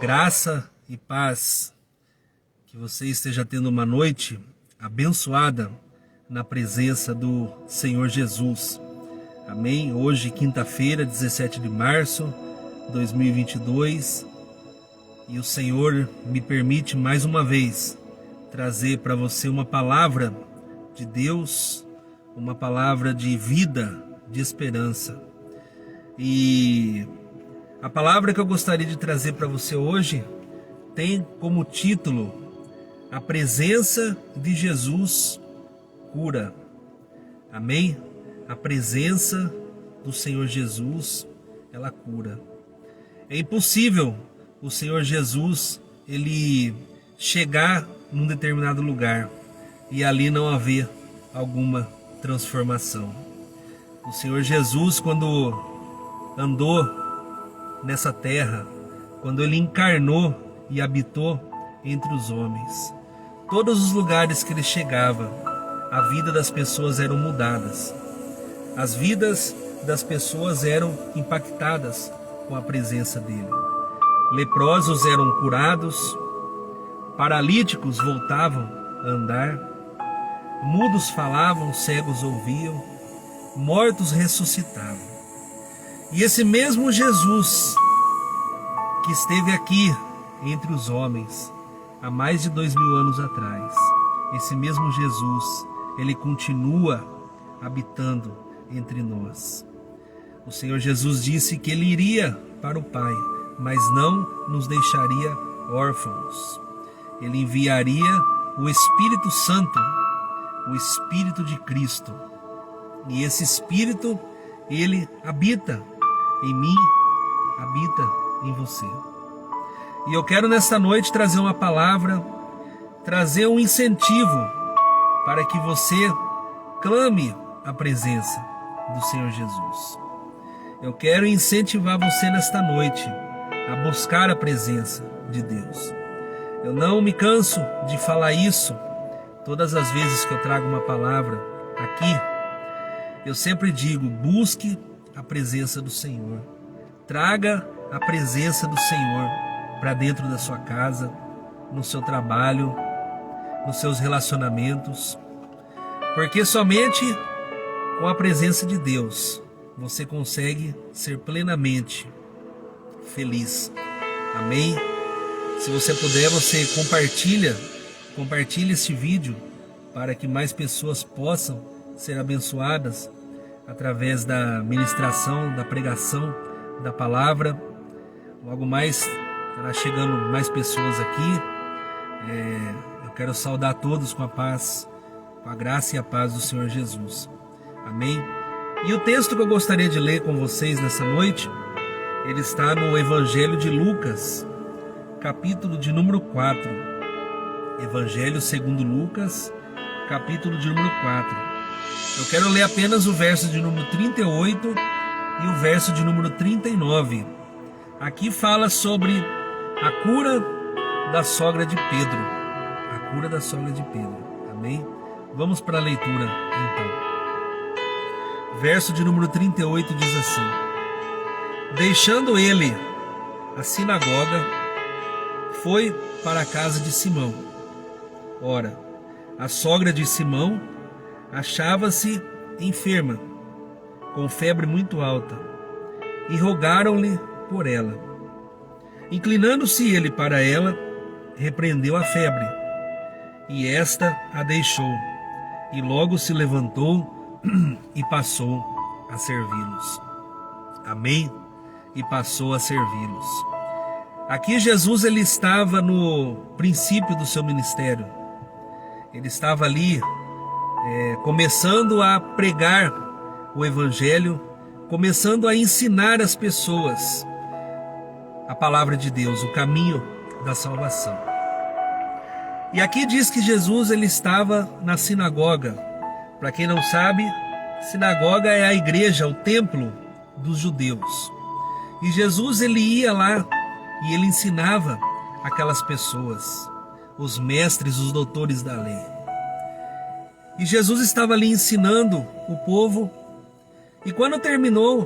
Graça e paz, que você esteja tendo uma noite abençoada na presença do Senhor Jesus. Amém? Hoje, quinta-feira, 17 de março de 2022, e o Senhor me permite mais uma vez trazer para você uma palavra de Deus, uma palavra de vida, de esperança. E a palavra que eu gostaria de trazer para você hoje tem como título: A presença de Jesus cura. Amém? A presença do Senhor Jesus, ela cura. É impossível o Senhor Jesus, ele chegar num determinado lugar e ali não haver alguma transformação. O Senhor Jesus, quando andou nessa terra, quando ele encarnou e habitou entre os homens, todos os lugares que ele chegava, a vida das pessoas eram mudadas. As vidas das pessoas eram impactadas com a presença dele. Leprosos eram curados, paralíticos voltavam a andar, mudos falavam, cegos ouviam, mortos ressuscitavam. E esse mesmo Jesus que esteve aqui entre os homens há mais de 2000 anos atrás, esse mesmo Jesus, ele continua habitando entre nós. O Senhor Jesus disse que ele iria para o Pai, mas não nos deixaria órfãos. Ele enviaria o Espírito Santo, o Espírito de Cristo. E esse Espírito, ele habita em mim, habita em você. E eu quero nesta noite trazer uma palavra, trazer um incentivo para que você clame a presença do Senhor Jesus. Eu quero incentivar você nesta noite a buscar a presença de Deus. Eu não me canso de falar isso todas as vezes que eu trago uma palavra aqui. Eu sempre digo: busque a presença do Senhor. Traga a presença do Senhor para dentro da sua casa, no seu trabalho, nos seus relacionamentos. Porque somente com a presença de Deus você consegue ser plenamente feliz. Amém? Se você puder, você compartilha este vídeo para que mais pessoas possam ser abençoadas através da ministração, da pregação da palavra. Logo mais estará chegando mais pessoas aqui. Eu quero saudar todos com a paz, com a graça e a paz do Senhor Jesus. Amém? E o texto que eu gostaria de ler com vocês nessa noite, ele está no Evangelho de Lucas, capítulo de número 4. Evangelho segundo Lucas, capítulo de número 4. Eu quero ler apenas o verso de número 38 e o verso de número 39. Aqui fala sobre a cura da sogra de Pedro. A cura da sogra de Pedro. Amém? Vamos para a leitura então. Verso de número 38 diz assim: Deixando ele a sinagoga, foi para a casa de Simão. Ora, a sogra de Simão achava-se enferma, com febre muito alta, e rogaram-lhe por ela. Inclinando-se ele para ela, repreendeu a febre, e esta a deixou, e logo se levantou e passou a servi-los. Amém? E passou a servi-los. Aqui Jesus, ele estava no princípio do seu ministério. Ele estava ali começando a pregar o Evangelho, começando a ensinar as pessoas a palavra de Deus, o caminho da salvação. E aqui diz que Jesus, ele estava na sinagoga. Para quem não sabe, sinagoga é a igreja, o templo dos judeus. E Jesus, ele ia lá e ele ensinava aquelas pessoas, os mestres, os doutores da lei. E Jesus estava ali ensinando o povo. E quando terminou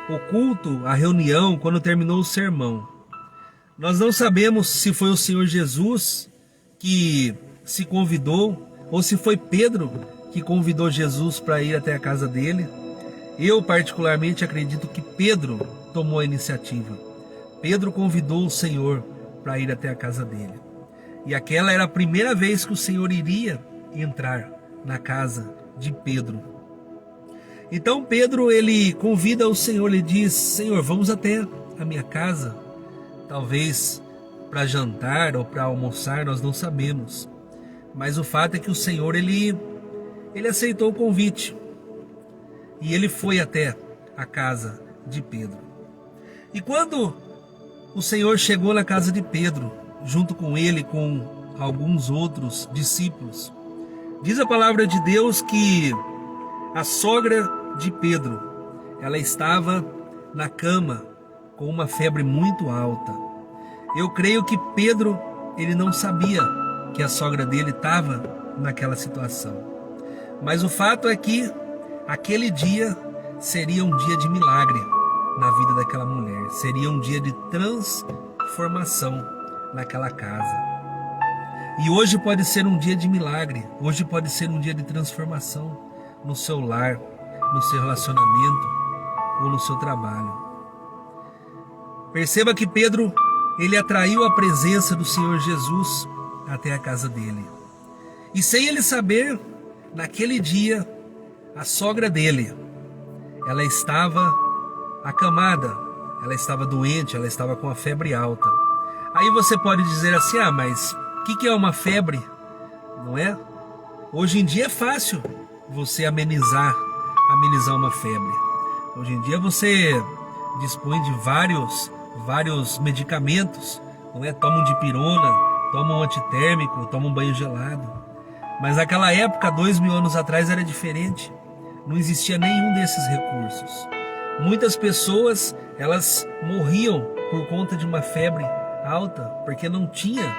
o culto, a reunião, quando terminou o sermão, Nós não sabemos se foi o Senhor Jesus que se convidou ou se foi Pedro que convidou Jesus para ir até a casa dele. Eu particularmente acredito que Pedro tomou a iniciativa. Pedro convidou o Senhor para ir até a casa dele. E aquela era a primeira vez que o Senhor iria entrar na casa de Pedro. Então Pedro, ele convida o Senhor, ele diz: Senhor, vamos até a minha casa, talvez para jantar ou para almoçar, nós não sabemos. Mas o fato é que o Senhor, ele aceitou o convite. E ele foi até a casa de Pedro. E quando o Senhor chegou na casa de Pedro, junto com ele, com alguns outros discípulos, diz a palavra de Deus que a sogra de Pedro, ela estava na cama com uma febre muito alta. Eu creio que Pedro, ele não sabia que a sogra dele estava naquela situação. Mas o fato é que aquele dia seria um dia de milagre na vida daquela mulher. Seria um dia de transformação naquela casa. E hoje pode ser um dia de milagre. Hoje pode ser um dia de transformação no seu lar, no seu relacionamento ou no seu trabalho. Perceba que Pedro, ele atraiu a presença do Senhor Jesus até a casa dele. E sem ele saber, naquele dia, a sogra dele, ela estava acamada, ela estava doente, ela estava com a febre alta. Aí você pode dizer assim: mas o que é uma febre? Não é? Hoje em dia é fácil você amenizar uma febre. Hoje em dia você dispõe de vários medicamentos, não é? Toma um dipirona, toma um antitérmico, toma um banho gelado. Mas naquela época, 2000 anos atrás, era diferente. Não existia nenhum desses recursos. Muitas pessoas, elas morriam por conta de uma febre alta, porque não tinha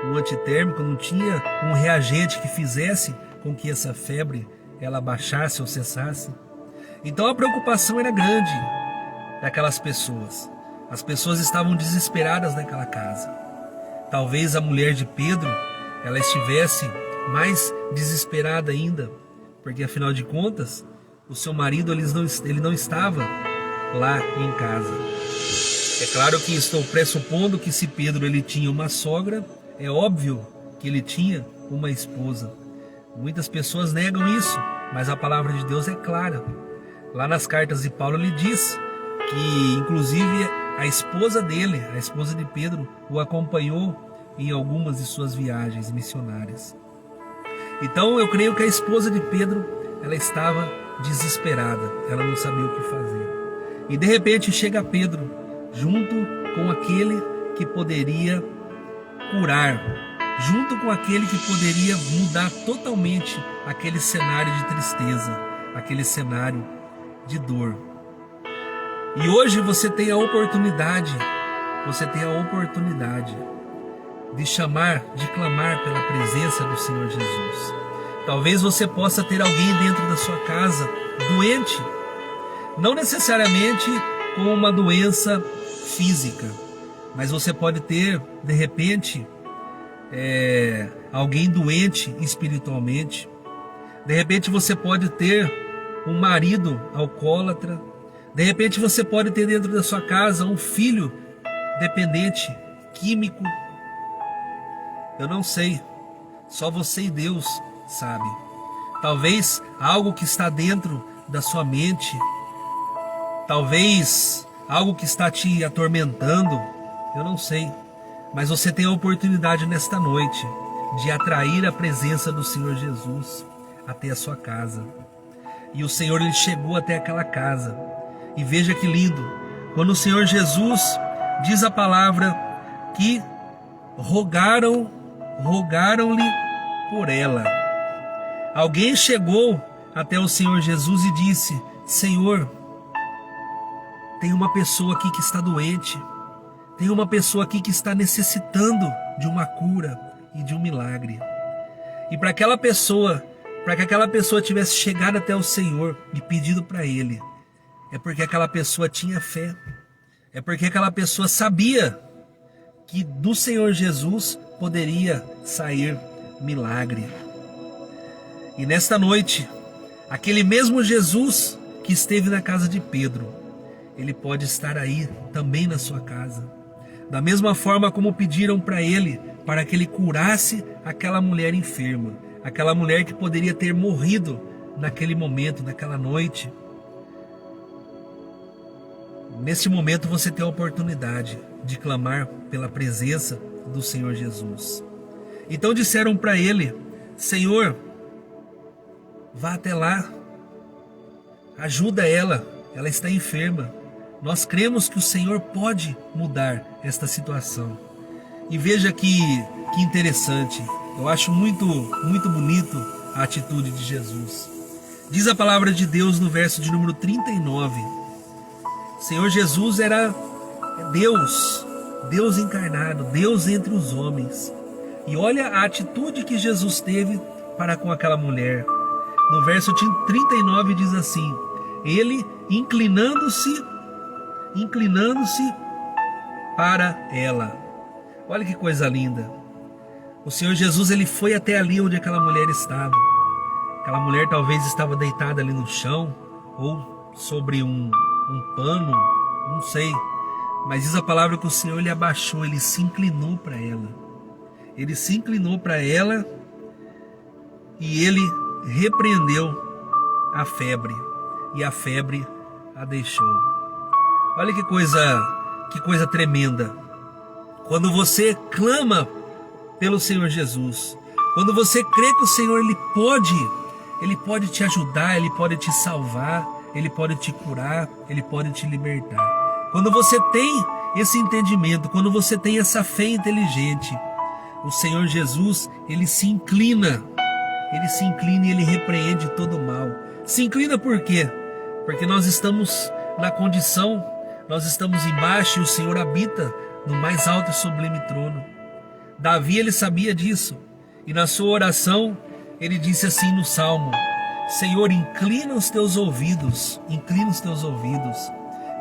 um antitérmico, não tinha um reagente que fizesse com que essa febre ela baixasse ou cessasse. Então a preocupação era grande daquelas pessoas. As pessoas estavam desesperadas naquela casa. Talvez a mulher de Pedro, ela estivesse mais desesperada ainda, porque afinal de contas, o seu marido ele não estava lá em casa. É claro que estou pressupondo que se Pedro ele tinha uma sogra, é óbvio que ele tinha uma esposa. Muitas pessoas negam isso, mas a palavra de Deus é clara. Lá nas cartas de Paulo ele diz que inclusive a esposa dele, a esposa de Pedro, o acompanhou em algumas de suas viagens missionárias. Então eu creio que a esposa de Pedro, ela estava desesperada, ela não sabia o que fazer. E de repente chega Pedro, junto com aquele que poderia curar, junto com aquele que poderia mudar totalmente aquele cenário de tristeza, aquele cenário de dor. E hoje você tem a oportunidade de chamar, de clamar pela presença do Senhor Jesus. Talvez você possa ter alguém dentro da sua casa doente, não necessariamente com uma doença física, mas você pode ter, de repente, alguém doente espiritualmente. De repente você pode ter um marido alcoólatra. De repente você pode ter dentro da sua casa um filho dependente químico. Eu não sei, só você e Deus sabe. Talvez algo que está dentro da sua mente, talvez algo que está te atormentando, eu não sei. Mas você tem a oportunidade nesta noite de atrair a presença do Senhor Jesus até a sua casa. E o Senhor ele chegou até aquela casa. E veja que lindo, quando o Senhor Jesus diz a palavra que rogaram-lhe por ela. Alguém chegou até o Senhor Jesus e disse: Senhor, tem uma pessoa aqui que está doente, tem uma pessoa aqui que está necessitando de uma cura e de um milagre. E para que aquela pessoa tivesse chegado até o Senhor e pedido para Ele, é porque aquela pessoa tinha fé, é porque aquela pessoa sabia que do Senhor Jesus poderia sair milagre. E nesta noite, aquele mesmo Jesus que esteve na casa de Pedro, ele pode estar aí também na sua casa. Da mesma forma como pediram para ele, para que ele curasse aquela mulher enferma, aquela mulher que poderia ter morrido naquele momento, naquela noite. Neste momento você tem a oportunidade de clamar pela presença do Senhor Jesus. Então disseram para ele: Senhor, vá até lá, ajuda ela, ela está enferma. Nós cremos que o Senhor pode mudar esta situação. E veja que interessante, eu acho muito bonito a atitude de Jesus. Diz a palavra de Deus no verso de número 39, Senhor Jesus era Deus encarnado, Deus entre os homens. E olha a atitude que Jesus teve para com aquela mulher. No verso 39 diz assim: ele inclinando-se para ela. Olha que coisa linda. O Senhor Jesus, ele foi até ali onde aquela mulher estava. Aquela mulher talvez estava deitada ali no chão, ou sobre um pano, não sei. Mas diz a palavra que o Senhor lhe abaixou, ele se inclinou para ela. Ele se inclinou para ela e ele repreendeu a febre. E a febre a deixou. Olha que coisa tremenda. Quando você clama pelo Senhor Jesus, quando você crê que o Senhor ele pode te ajudar, ele pode te salvar, ele pode te curar, ele pode te libertar. Quando você tem esse entendimento, quando você tem essa fé inteligente, o Senhor Jesus, ele se inclina e ele repreende todo o mal. Se inclina por quê? Porque nós estamos na condição, nós estamos embaixo e o Senhor habita no mais alto e sublime trono. Davi, ele sabia disso, e na sua oração ele disse assim no Salmo: Senhor, inclina os teus ouvidos.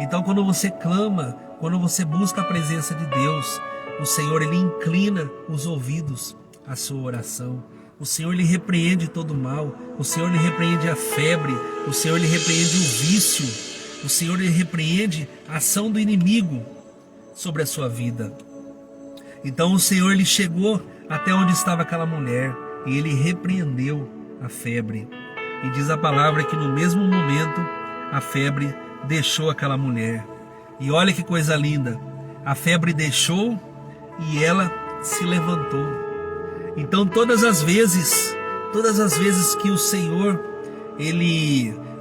Então quando você clama, quando você busca a presença de Deus, o Senhor, ele inclina os ouvidos à sua oração. O Senhor, ele repreende todo o mal. O Senhor, ele repreende a febre. O Senhor, ele repreende o vício. O Senhor, ele repreende a ação do inimigo sobre a sua vida. Então o Senhor, ele chegou até onde estava aquela mulher e ele repreendeu a febre. E diz a palavra que no mesmo momento a febre deixou aquela mulher. E olha que coisa linda, a febre deixou e ela se levantou. Então todas as vezes que o Senhor,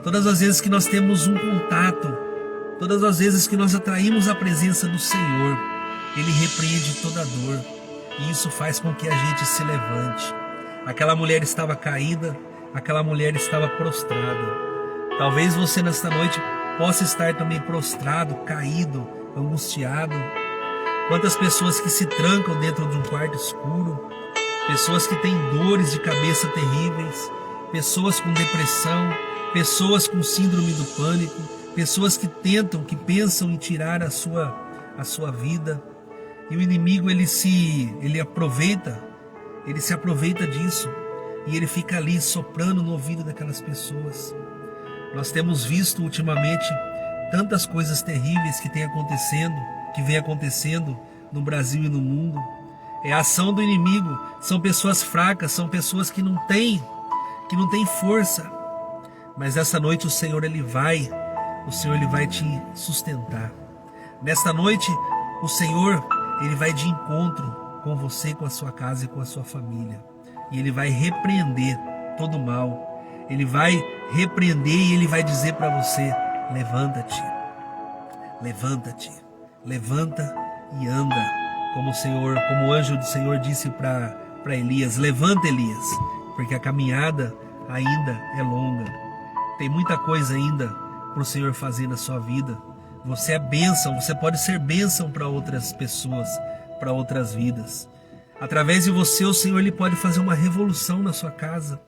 todas as vezes que nós temos um contato, todas as vezes que nós atraímos a presença do Senhor, ele repreende toda a dor. E isso faz com que a gente se levante. Aquela mulher estava caída, aquela mulher estava prostrada. Talvez você nesta noite possa estar também prostrado, caído, angustiado. Quantas pessoas que se trancam dentro de um quarto escuro, pessoas que têm dores de cabeça terríveis, pessoas com depressão, pessoas com síndrome do pânico, pessoas que pensam em tirar a sua vida. E o inimigo ele se aproveita disso e ele fica ali soprando no ouvido daquelas pessoas. Nós temos visto ultimamente tantas coisas terríveis que vem acontecendo no Brasil e no mundo. É a ação do inimigo, são pessoas fracas, são pessoas que não têm força. Mas essa noite o Senhor ele vai te sustentar. Nesta noite o Senhor ele vai de encontro com você, com a sua casa e com a sua família. E ele vai repreender todo o mal. Ele vai repreender e ele vai dizer para você: levanta-te, levanta e anda. Como o anjo do Senhor disse para Elias: levanta, Elias, porque a caminhada ainda é longa. Tem muita coisa ainda para o Senhor fazer na sua vida. Você é bênção, você pode ser bênção para outras pessoas, para outras vidas. Através de você, o Senhor ele pode fazer uma revolução na sua casa.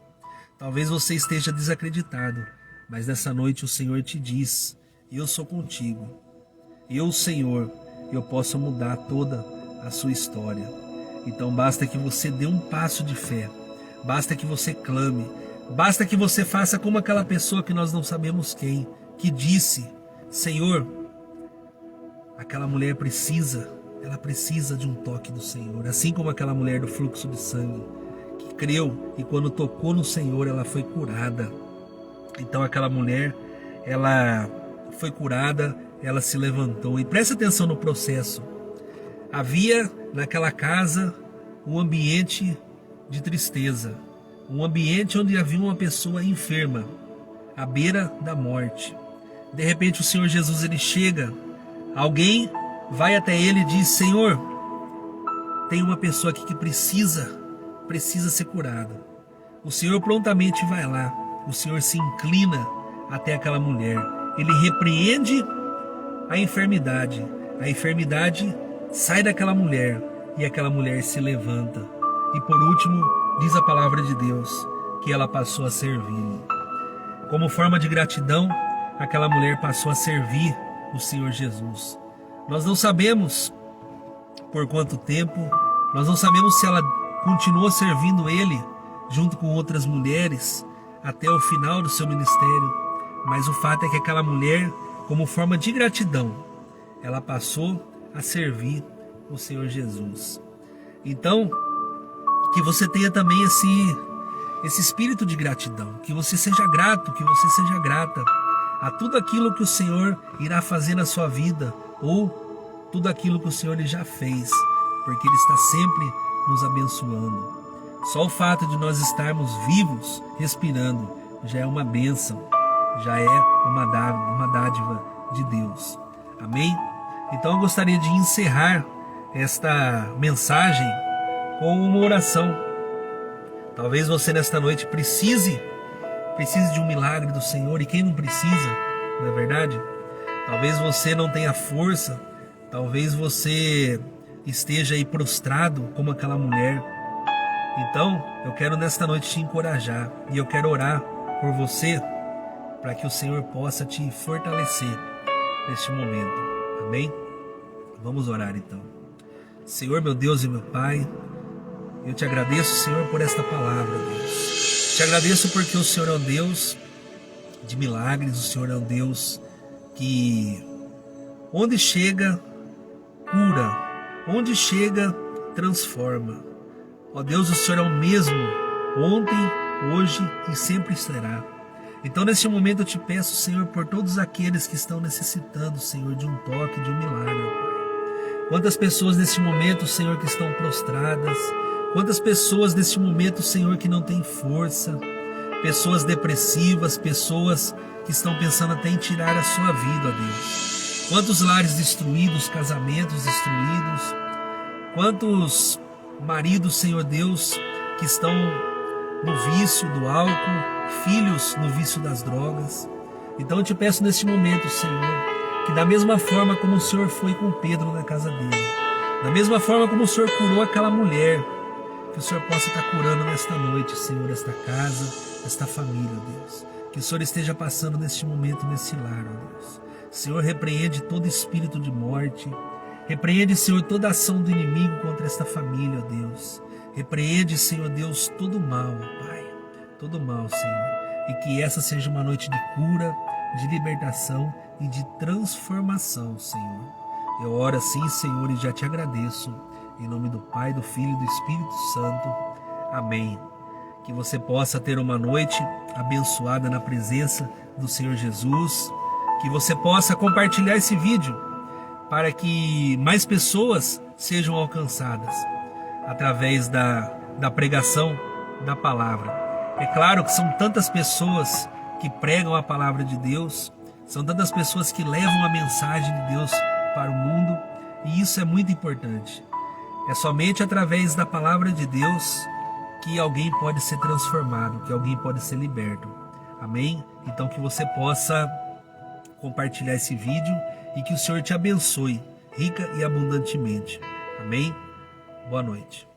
Talvez você esteja desacreditado, mas nessa noite o Senhor te diz: eu sou contigo. Eu, Senhor, eu posso mudar toda a sua história. Então basta que você dê um passo de fé, basta que você clame, basta que você faça como aquela pessoa que nós não sabemos quem, que disse: Senhor, aquela mulher ela precisa de um toque do Senhor, assim como aquela mulher do fluxo de sangue, que creu e quando tocou no Senhor ela foi curada. Então aquela mulher, ela foi curada, ela se levantou. E preste atenção no processo. Havia naquela casa um ambiente de tristeza, um ambiente onde havia uma pessoa enferma, à beira da morte. De repente o Senhor Jesus, ele chega, alguém vai até ele e diz: Senhor, tem uma pessoa aqui que precisa ser curada. O Senhor prontamente vai lá, o Senhor se inclina até aquela mulher, ele repreende a enfermidade sai daquela mulher e aquela mulher se levanta. E por último, diz a palavra de Deus que ela passou a servir. Como forma de gratidão, aquela mulher passou a servir o Senhor Jesus. Nós não sabemos por quanto tempo, nós não sabemos se ela continuou servindo Ele junto com outras mulheres até o final do seu ministério, mas o fato é que aquela mulher, como forma de gratidão, ela passou a servir o Senhor Jesus. Então, que você tenha também esse espírito de gratidão, que você seja grato, que você seja grata a tudo aquilo que o Senhor irá fazer na sua vida, ou tudo aquilo que o Senhor já fez, porque Ele está sempre nos abençoando. Só o fato de nós estarmos vivos, respirando, já é uma bênção, já é uma dádiva de Deus. Amém? Então eu gostaria de encerrar esta mensagem com uma oração. Talvez você nesta noite precise de um milagre do Senhor, e quem não precisa, não é verdade? Talvez você não tenha força, talvez você esteja aí prostrado como aquela mulher. Então eu quero nesta noite te encorajar, e eu quero orar por você para que o Senhor possa te fortalecer neste momento. Amém? Vamos orar então. Senhor, meu Deus e meu Pai, eu te agradeço, Senhor, por esta palavra, Deus. Te agradeço porque o Senhor é um Deus de milagres, o Senhor é um Deus que onde chega, cura, onde chega, transforma. Ó Deus, o Senhor é o mesmo ontem, hoje e sempre será. Então neste momento eu te peço, Senhor, por todos aqueles que estão necessitando, Senhor, de um toque, de um milagre, Pai. Quantas pessoas neste momento, Senhor, que estão prostradas, quantas pessoas neste momento, Senhor, que não têm força, pessoas depressivas, pessoas que estão pensando até em tirar a sua vida, ó Deus. Quantos lares destruídos, casamentos destruídos, quantos maridos, Senhor Deus, que estão no vício do álcool, filhos no vício das drogas. Então eu te peço neste momento, Senhor, que da mesma forma como o Senhor foi com Pedro na casa dele, da mesma forma como o Senhor curou aquela mulher, que o Senhor possa estar curando nesta noite, Senhor, esta casa, esta família, Deus. Que o Senhor esteja passando neste momento, nesse lar, ó Deus. Senhor, repreende todo espírito de morte, repreende, Senhor, toda ação do inimigo contra esta família, ó Deus. Repreende, Senhor Deus, todo mal, ó Pai, todo mal, Senhor. E que essa seja uma noite de cura, de libertação e de transformação, Senhor. Eu oro assim, Senhor, e já te agradeço. Em nome do Pai, do Filho e do Espírito Santo. Amém. Que você possa ter uma noite abençoada na presença do Senhor Jesus. Que você possa compartilhar esse vídeo para que mais pessoas sejam alcançadas através da pregação da palavra. É claro que são tantas pessoas que pregam a palavra de Deus, são tantas pessoas que levam a mensagem de Deus para o mundo, e isso é muito importante. É somente através da palavra de Deus que alguém pode ser transformado, que alguém pode ser liberto. Amém? Então que você possa compartilhar esse vídeo e que o Senhor te abençoe rica e abundantemente. Amém? Boa noite.